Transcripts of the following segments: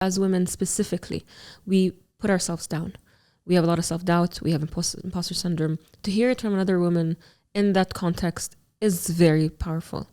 as women specifically, we put ourselves down. We have a lot of self-doubt. We have imposter syndrome. To hear it from another woman in that context is very powerful.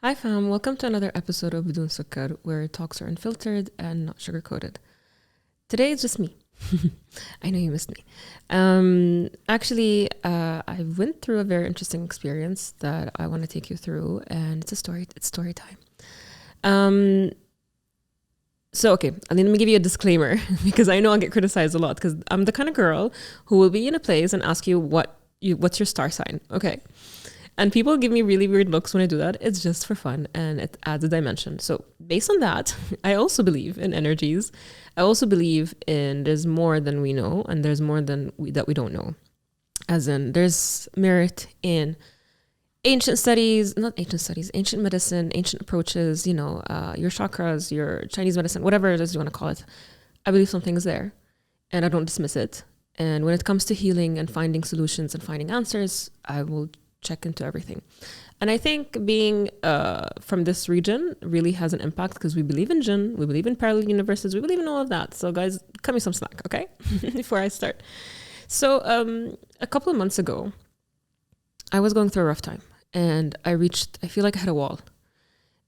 Hi fam, welcome to another episode of Bidun Sukkar, where talks are unfiltered and not sugar-coated. Today it's just me. I know you missed me. I went through a very interesting experience that I want to take you through, and it's story time. Let me give you a disclaimer because I know I'll get criticized a lot because I'm the kind of girl who will be in a place and ask you what's your star sign, okay? And people give me really weird looks when I do that. It's just for fun and it adds a dimension. So based on that, I also believe in energies. I also believe in there's more than we know and there's more than that we don't know. As in there's merit in ancient medicine, ancient approaches, your chakras, your Chinese medicine, whatever it is you want to call it. I believe something is there and I don't dismiss it. And when it comes to healing and finding solutions and finding answers, I will check into everything. And I think being from this region really has an impact because we believe in jinn, we believe in parallel universes, we believe in all of that. So guys, cut me some slack, okay? Before I start. So a couple of months ago, I was going through a rough time and I feel like I had a wall.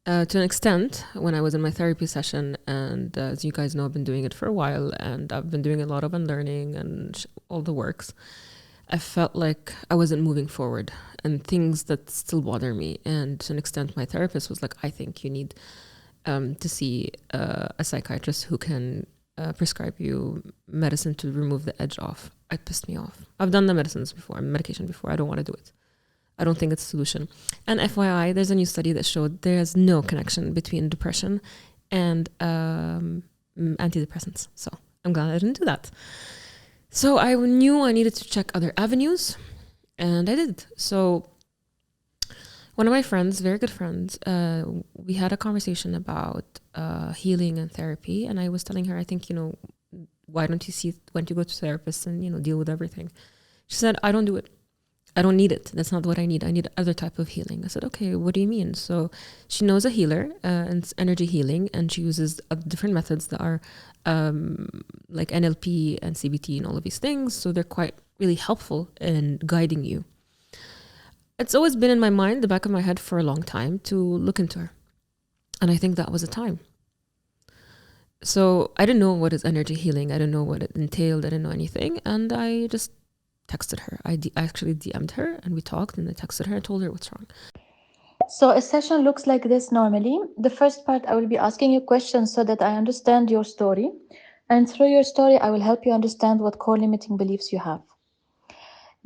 To an extent, when I was in my therapy session, and as you guys know, I've been doing it for a while and I've been doing a lot of unlearning and all the works. I felt like I wasn't moving forward and things that still bother me. And to an extent, my therapist was like, I think you need to see a psychiatrist who can prescribe you medicine to remove the edge off. It pissed me off. I've done the medication before. I don't want to do it. I don't think it's a solution. And FYI, there's a new study that showed there's no connection between depression and antidepressants. So I'm glad I didn't do that. So I knew I needed to check other avenues, and I did. So one of my friends, very good friends, we had a conversation about healing and therapy, and I was telling her, I think, why don't you go to therapists and, deal with everything? She said, I don't do it. I don't need it. That's not what I need. I need other type of healing. I said, okay, what do you mean? So she knows a healer, and it's energy healing, and she uses different methods that are like NLP and CBT and all of these things. So they're quite really helpful in guiding you. It's always been in my mind, the back of my head for a long time to look into her. And I think that was the time. So I didn't know what is energy healing. I didn't know what it entailed. I didn't know anything. And I just texted her. I actually DM'd her and we talked, and I texted her and told her what's wrong. So a session looks like this normally. The first part, I will be asking you questions so that I understand your story. And through your story, I will help you understand what core limiting beliefs you have.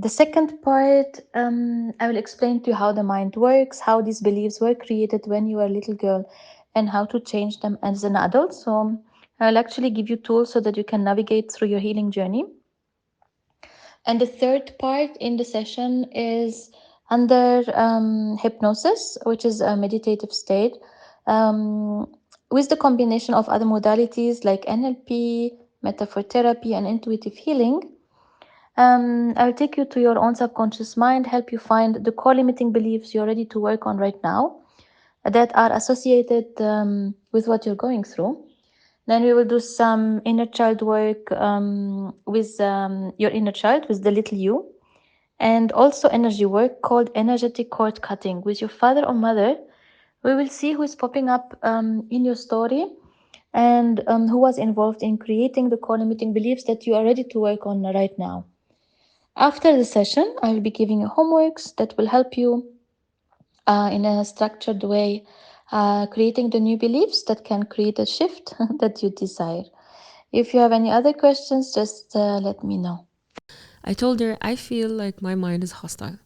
The second part, I will explain to you how the mind works, how these beliefs were created when you were a little girl, and how to change them as an adult. So I'll actually give you tools so that you can navigate through your healing journey. And the third part in the session is under hypnosis, which is a meditative state, with the combination of other modalities like NLP, metaphor therapy, and intuitive healing. I'll take you to your own subconscious mind, help you find the core limiting beliefs you're ready to work on right now that are associated with what you're going through. Then we will do some inner child work with your inner child, with the little you, and also energy work called energetic cord cutting with your father or mother. We will see who is popping up in your story and who was involved in creating the core limiting beliefs that you are ready to work on right now. After the session, I will be giving you homeworks that will help you in a structured way, creating the new beliefs that can create a shift that you desire. If you have any other questions, just let me know. I told her, I feel like my mind is hostile.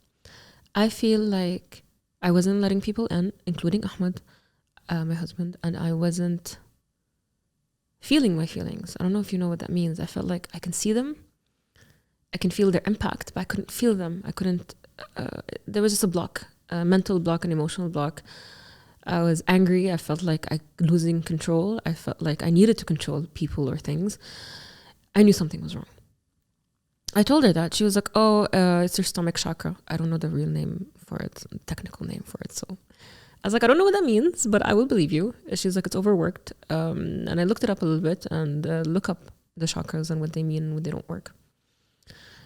I feel like I wasn't letting people in, including Ahmed, my husband, and I wasn't feeling my feelings. I don't know if you know what that means. I felt like I can see them. I can feel their impact, but I couldn't feel them. I couldn't, there was just a block, a mental block, an emotional block. I was angry. I felt like I losing control. I felt like I needed to control people or things. I knew something was wrong. I told her that. She was like, oh, it's your stomach chakra. I don't know the real name for it, technical name for it. So I was like, I don't know what that means, but I will believe you. She's like, it's overworked. And I looked it up a little bit and look up the chakras and what they mean and when they don't work.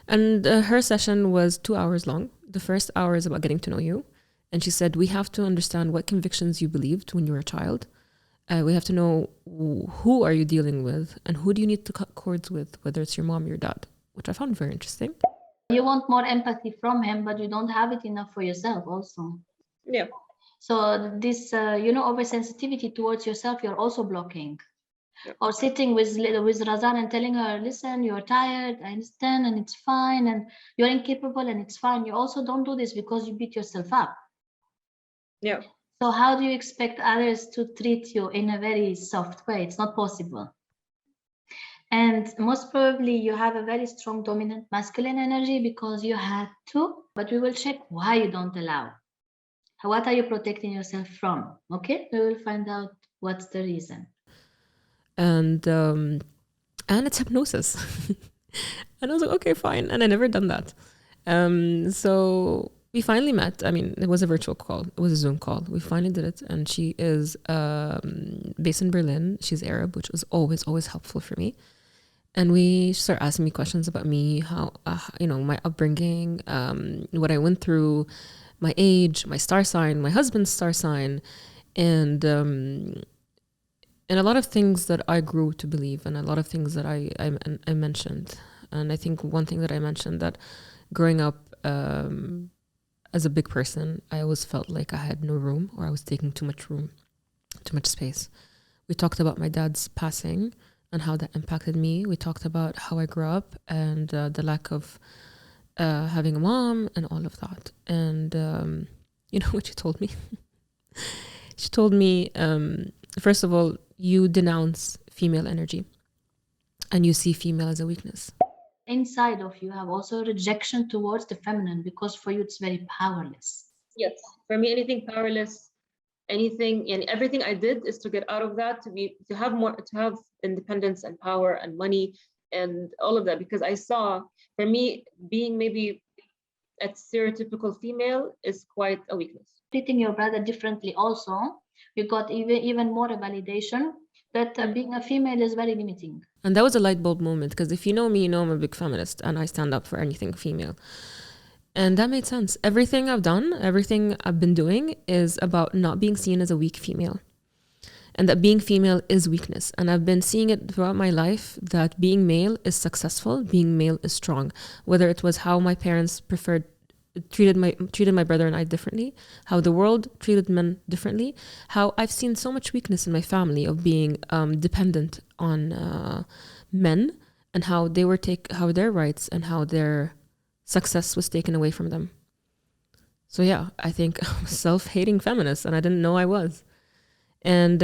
And her session was 2 hours long. The first hour is about getting to know you. And she said, we have to understand what convictions you believed when you were a child. We have to know who are you dealing with and who do you need to cut cords with, whether it's your mom or your dad, which I found very interesting. You want more empathy from him, but you don't have it enough for yourself also. Yeah. So this, oversensitivity towards yourself, you're also blocking. Yep. Or sitting with Razan and telling her, listen, you're tired, I understand, and it's fine, and you're incapable, and it's fine. You also don't do this because you beat yourself up. Yeah. So how do you expect others to treat you in a very soft way? It's not possible. And most probably you have a very strong dominant masculine energy because you had to, but we will check why you don't allow. What are you protecting yourself from? Okay, we will find out what's the reason. And it's hypnosis. And I was like, okay, fine. And I never done that. So we finally met. I mean, it was a virtual call. It was a Zoom call. We finally did it. And she is based in Berlin. She's Arab, which was always, always helpful for me. And she started asking me questions about me, how, my upbringing, what I went through, my age, my star sign, my husband's star sign, and a lot of things that I grew to believe, and a lot of things that I mentioned. And I think one thing that I mentioned, that growing up as a big person, I always felt like I had no room, or I was taking too much room, too much space. We talked about my dad's passing and how that impacted me. We talked about how I grew up and the lack of having a mom and all of that. And you know what she told me? She told me, first of all, you denounce female energy and you see female as a weakness. Inside of you have also rejection towards the feminine, because for you it's very powerless. Yes, for me, anything powerless, anything, and everything I did is to get out of that, to have independence and power and money and all of that, because I saw, for me, being maybe a stereotypical female is quite a weakness. Treating your brother differently also, you got even more a validation that being a female is very limiting. And that was a light bulb moment, because if you know me, you know I'm a big feminist and I stand up for anything female. And that made sense. Everything I've done, everything I've been doing is about not being seen as a weak female. And that being female is weakness. And I've been seeing it throughout my life, that being male is successful, being male is strong. Whether it was how my parents treated my brother and I differently, how the world treated men differently, how I've seen so much weakness in my family of being dependent on men, and how they were how their rights and how their success was taken away from them. So yeah, I think I'm a self-hating feminist, and I didn't know I was. And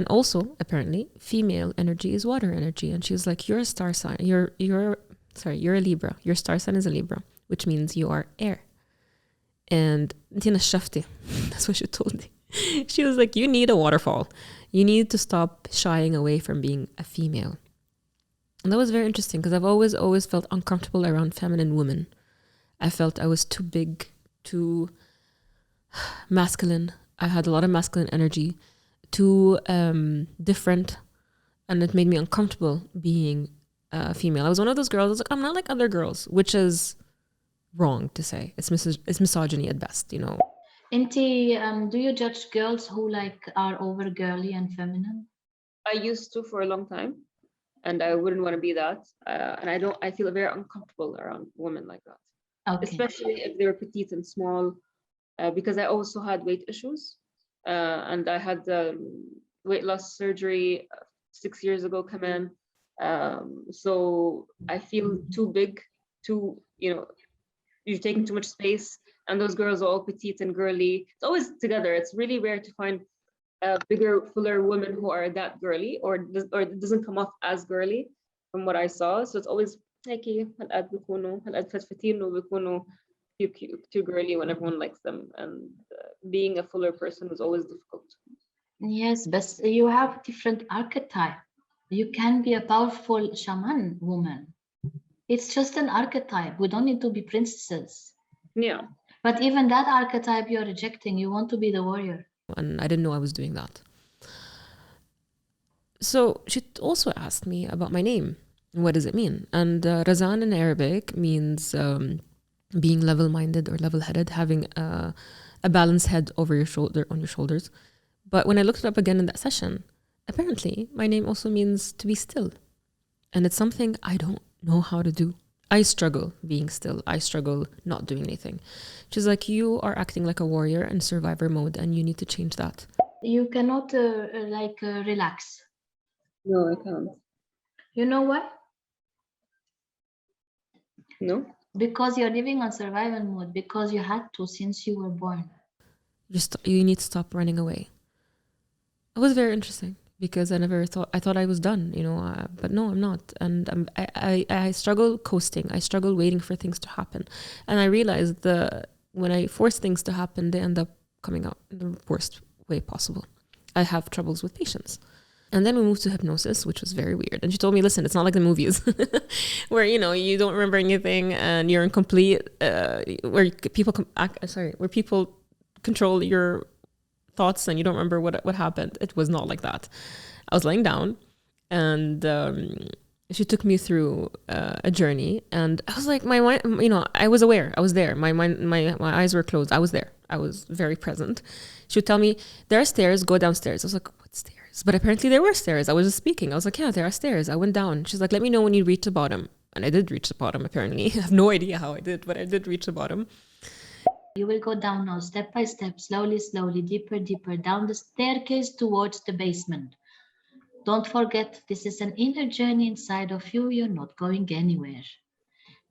also apparently female energy is water energy. And she was like, you're a star sign. You're a Libra. Your star sign is a Libra, which means you are air. And that's what she told me. She was like, you need a waterfall. You need to stop shying away from being a female. And that was very interesting, because I've always felt uncomfortable around feminine women. I felt I was too big, too masculine. I had a lot of masculine energy, too different, and it made me uncomfortable being female. I was one of those girls. I was like, I'm not like other girls, which is wrong to say. It's misogyny at best, you know. Inti, do you judge girls who are over girly and feminine? I used to for a long time, and I wouldn't want to be that. And I feel very uncomfortable around women like that. Okay. Especially if they were petite and small, because I also had weight issues, and I had weight loss surgery 6 years ago come in. So I feel too big, you're taking too much space, and those girls are all petite and girly. It's always together. It's really rare to find bigger, fuller women who are that girly, or it doesn't come off as girly from what I saw. So it's always هيك هالقد بيكونوا هالقد فتفتين وبيكونوا too girly when everyone likes them, and being a fuller person was always difficult. Yes, but you have different archetype. You can be a powerful shaman woman. It's just an archetype. We don't need to be princesses. Yeah. But even that archetype you're rejecting, you want to be the warrior. And I didn't know I was doing that. So she also asked me about my name. What does it mean? And Razan in Arabic means being level-minded or level-headed, having a balanced head over your shoulder, on your shoulders. But when I looked it up again in that session, apparently my name also means to be still. And it's something I don't know how to do. I struggle being still. I struggle not doing anything. She's like, you are acting like a warrior in survivor mode and you need to change that. You cannot relax. No, I can't. You know why? No. Because you're living on survival mode, because you had to since you were born. You need to stop running away. It was very interesting because I thought I was done, but no, I'm not. And I struggle coasting. I struggle waiting for things to happen. And I realized when I force things to happen, they end up coming out in the worst way possible. I have troubles with patience. And then we moved to hypnosis, which was very weird. And she told me, listen, it's not like the movies where, you don't remember anything and you're in complete, where people control your thoughts and you don't remember what happened. It was not like that. I was laying down and she took me through a journey, and I was like, my mind, I was aware. I was there. My mind, my eyes were closed. I was there. I was very present. She would tell me, there are stairs, go downstairs. I was like, what stairs? But apparently there were stairs. I was just speaking. I was like, yeah, there are stairs. I went down. She's like, let me know when you reach the bottom. And I did reach the bottom, apparently. I have no idea how I did, but I did reach the bottom. You will go down now, step by step, slowly, deeper, down the staircase towards the basement. Don't forget, this is an inner journey inside of you. You're not going anywhere.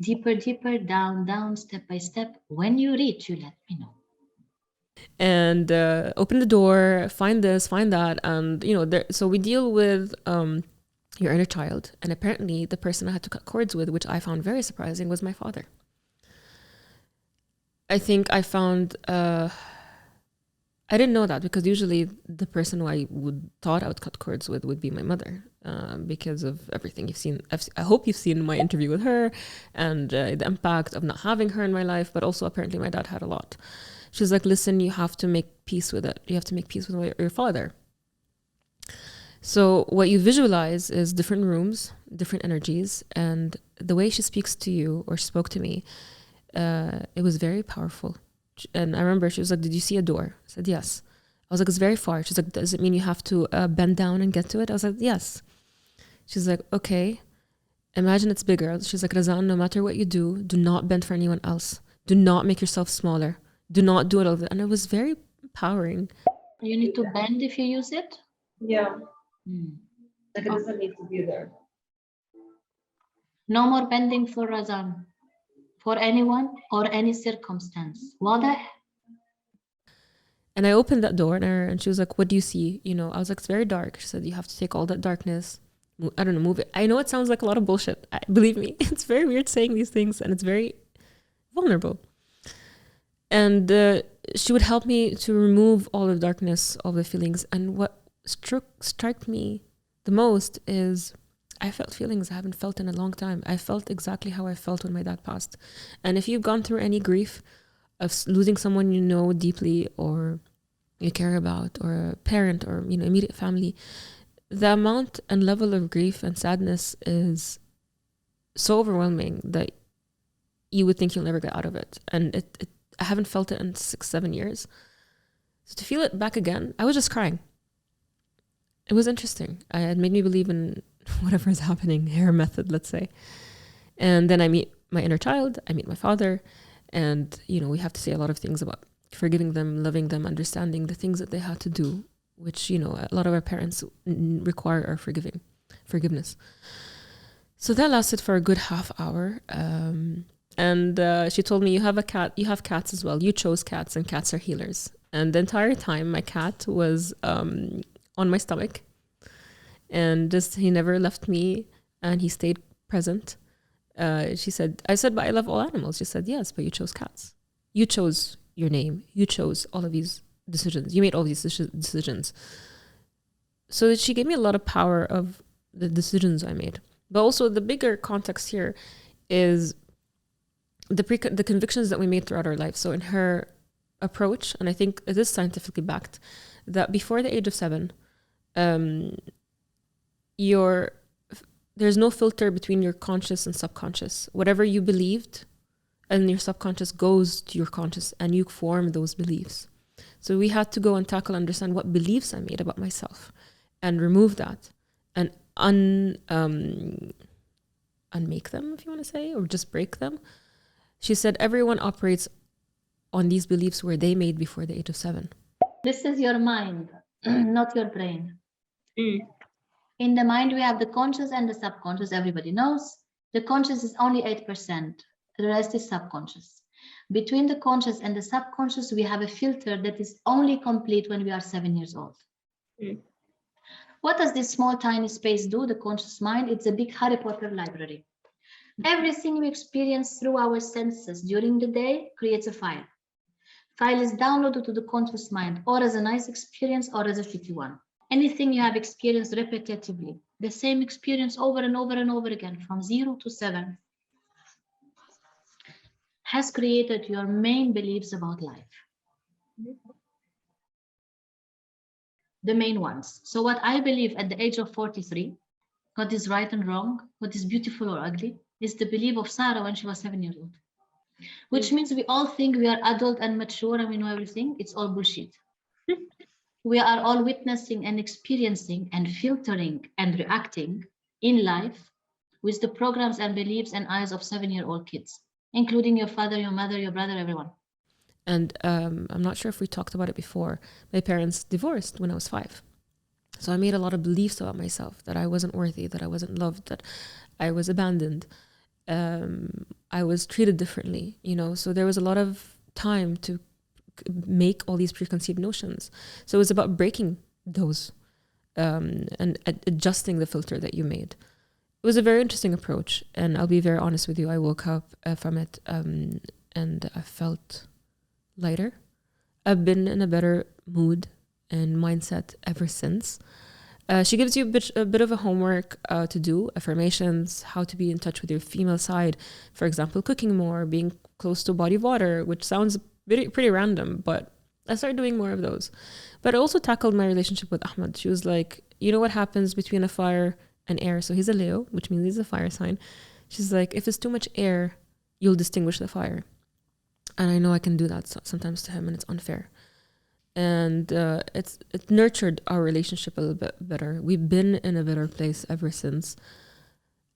Deeper, down, step by step. When you reach, you let me know. And open the door, find this, find that. And, so we deal with your inner child. And apparently the person I had to cut cords with, which I found very surprising, was my father. I think I found, I didn't know that because usually the person who I thought I would cut cords with would be my mother, because of everything you've seen. I hope you've seen my interview with her and the impact of not having her in my life, but also apparently my dad had a lot. She's like, listen, you have to make peace with it. You have to make peace with your father. So what you visualize is different rooms, different energies, and the way she speaks to you or spoke to me, it was very powerful. And I remember she was like, did you see a door? I said, yes. I was like, it's very far. She's like, does it mean you have to bend down and get to it? I was like, yes. She's like, okay, imagine it's bigger. She's like, Razan, no matter what you do not bend for anyone else. Do not make yourself smaller. Do not do it all. And it was very empowering. You need to bend if you use it? Yeah. Like it doesn't need to be there. No more bending for Razan. For anyone or any circumstance. واضح? And I opened that door and she was like, what do you see? I was like, it's very dark. She said, you have to take all that darkness. I don't know, move it. I know it sounds like a lot of bullshit. Believe me, it's very weird saying these things and it's very vulnerable. And she would help me to remove all the darkness, all the feelings. And what struck me the most is I felt feelings I haven't felt in a long time. I felt exactly how I felt when my dad passed. And if you've gone through any grief of losing someone you know deeply or you care about, or a parent or immediate family, the amount and level of grief and sadness is so overwhelming that you would think you'll never get out of it. And I haven't felt it in 6-7 years. So to feel it back again, I was just crying. It was interesting. It made me believe in whatever is happening, her method, let's say. And then I meet my inner child, I meet my father, and we have to say a lot of things about forgiving them, loving them, understanding the things that they had to do, which a lot of our parents require our forgiveness. So that lasted for a good half hour, and she told me, you have cats as well. You chose cats, and cats are healers. And the entire time my cat was on my stomach. And just he never left me, and he stayed present. She said, I said, but I love all animals. She said, yes, but you chose cats. You chose your name. You chose all of these decisions. You made all these decisions. So that she gave me a lot of power of the decisions I made. But also the bigger context here is the convictions that we made throughout our life. So in her approach, and I think it is scientifically backed, that before the age of 7, there's no filter between your conscious and subconscious. Whatever you believed and your subconscious goes to your conscious, and you form those beliefs. So we had to go and tackle, understand what beliefs I made about myself and remove that and unmake them, if you want to say, or just break them. She said everyone operates on these beliefs where they made before the age of 7. This is your mind, not your brain. In the mind, we have the conscious and the subconscious. Everybody knows. The conscious is only 8%. The rest is subconscious. Between the conscious and the subconscious, we have a filter that is only complete when we are 7 years old. What does this small, tiny space do, the conscious mind? It's a big Harry Potter library. Everything we experience through our senses during the day creates a file. File is downloaded to the conscious mind, or as a nice experience, or as a shitty one. Anything you have experienced repetitively, the same experience over and over and over again, from 0 to 7, has created your main beliefs about life. The main ones. So what I believe at the age of 43, what is right and wrong, what is beautiful or ugly, is the belief of Sarah when she was 7 years old. Which means we all think we are adult and mature and we know everything. It's all bullshit. We are all witnessing and experiencing and filtering and reacting in life with the programs and beliefs and eyes of 7-year-old kids, including your father, your mother, your brother, everyone. And I'm not sure if we talked about it before. My parents divorced when I was 5. So I made a lot of beliefs about myself, that I wasn't worthy, that I wasn't loved, that I was abandoned. I was treated differently, so there was a lot of time to make all these preconceived notions. So it was about breaking those and adjusting the filter that you made. It was a very interesting approach, and I'll be very honest with you, I woke up from it and I felt lighter. I've been in a better mood and mindset ever since. She gives you a bit of a homework to do, affirmations, how to be in touch with your female side. For example, cooking more, being close to a body of water, which sounds pretty random, but I started doing more of those. But I also tackled my relationship with Ahmed. She was like, you know what happens between a fire and air? So he's a Leo, which means he's a fire sign. She's like, if it's too much air, you'll distinguish the fire. And I know I can do that sometimes to him, and it's unfair. And it nurtured our relationship a little bit better. We've been in a better place ever since.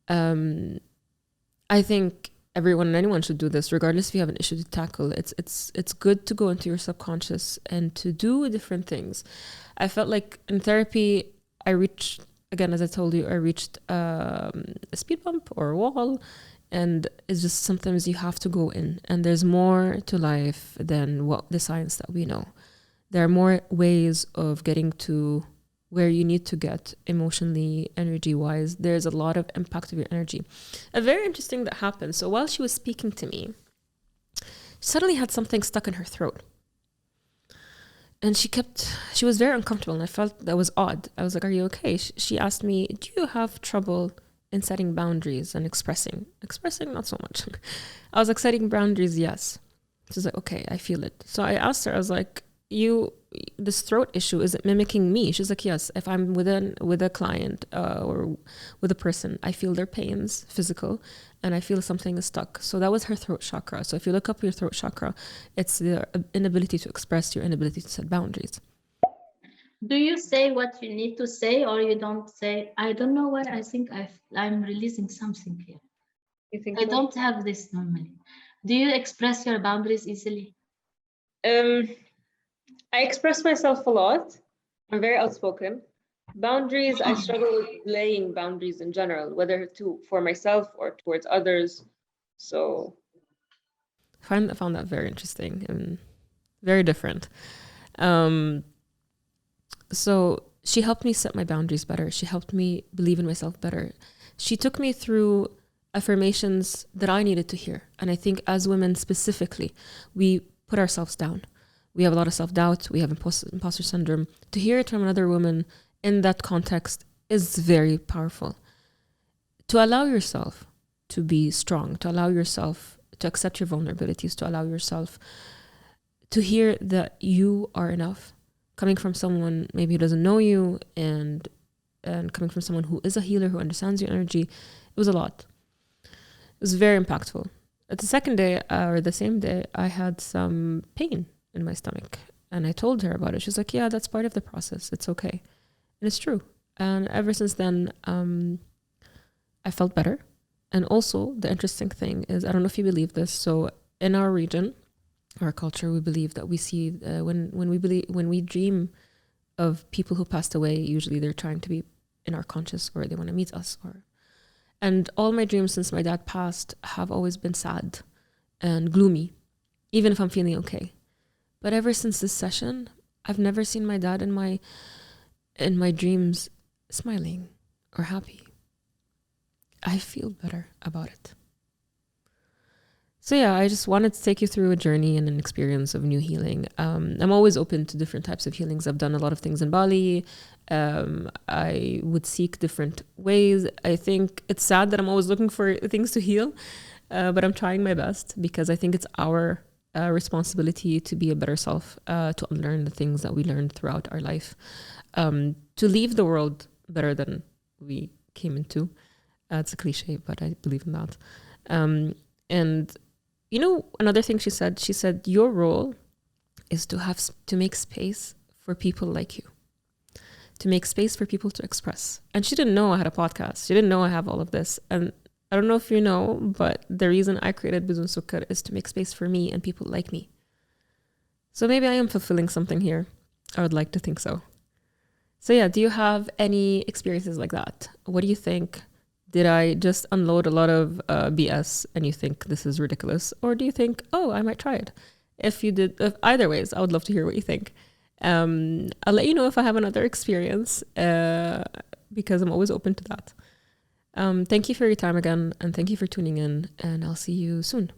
I think everyone and anyone should do this, regardless if you have an issue to tackle. It's good to go into your subconscious and to do different things. I felt like in therapy, I reached, again, as I told you, I reached a speed bump or a wall. And it's just sometimes you have to go in, and there's more to life than what the science that we know. There are more ways of getting to where you need to get emotionally, energy-wise. There's a lot of impact of your energy. A very interesting that happened. So while she was speaking to me, she suddenly had something stuck in her throat. And she was very uncomfortable, and I felt that was odd. I was like, are you okay? She asked me, do you have trouble in setting boundaries and expressing? Expressing, not so much. I was like, setting boundaries, yes. She's like, okay, I feel it. So I asked her, I was like, this throat issue, is it mimicking me? She's like, yes, if I'm with a client or with a person, I feel their pains, physical, and I feel something is stuck. So that was her throat chakra. So if you look up your throat chakra, it's the inability to express, your inability to set boundaries. Do you say what you need to say, or you don't say? I don't know why. I think I'm releasing something here. You think I don't have this normally. Do you express your boundaries easily? I express myself a lot. I'm very outspoken. Boundaries, I struggle with laying boundaries in general, whether for myself or towards others. So I found that very interesting and very different. So she helped me set my boundaries better. She helped me believe in myself better. She took me through affirmations that I needed to hear. And I think as women specifically, we put ourselves down. We have a lot of self-doubt. We have imposter syndrome. To hear it from another woman in that context is very powerful. To allow yourself to be strong, to allow yourself to accept your vulnerabilities, to allow yourself to hear that you are enough, coming from someone maybe who doesn't know you, and coming from someone who is a healer, who understands your energy, it was a lot. It was very impactful. At the second day, or the same day, I had some pain in my stomach, and I told her about it. She's like, yeah, that's part of the process. It's okay. And it's true. And ever since then, I felt better. And also, the interesting thing is, I don't know if you believe this, so in our region, our culture, we believe that we see when we dream of people who passed away, usually they're trying to be in our conscious, or they want to meet us. And all my dreams since my dad passed have always been sad and gloomy, even if I'm feeling okay. But ever since this session, I've never seen my dad in my dreams smiling or happy. I feel better about it. So yeah, I just wanted to take you through a journey and an experience of new healing. I'm always open to different types of healings. I've done a lot of things in Bali. I would seek different ways. I think it's sad that I'm always looking for things to heal, but I'm trying my best, because I think it's our responsibility to be a better self, to unlearn the things that we learned throughout our life, to leave the world better than we came into. It's a cliche, but I believe in that. And you know, another thing she said, your role is to make space for people like you, to make space for people to express. And she didn't know I had a podcast. She didn't know I have all of this. And I don't know if you know, but the reason I created Bidun Sukkar is to make space for me and people like me. So maybe I am fulfilling something here. I would like to think so. So yeah, do you have any experiences like that? What do you think? Did I just unload a lot of BS and you think this is ridiculous? Or do you think, oh, I might try it? If you did, either ways, I would love to hear what you think. I'll let you know if I have another experience, because I'm always open to that. Thank you for your time again, and thank you for tuning in, and I'll see you soon.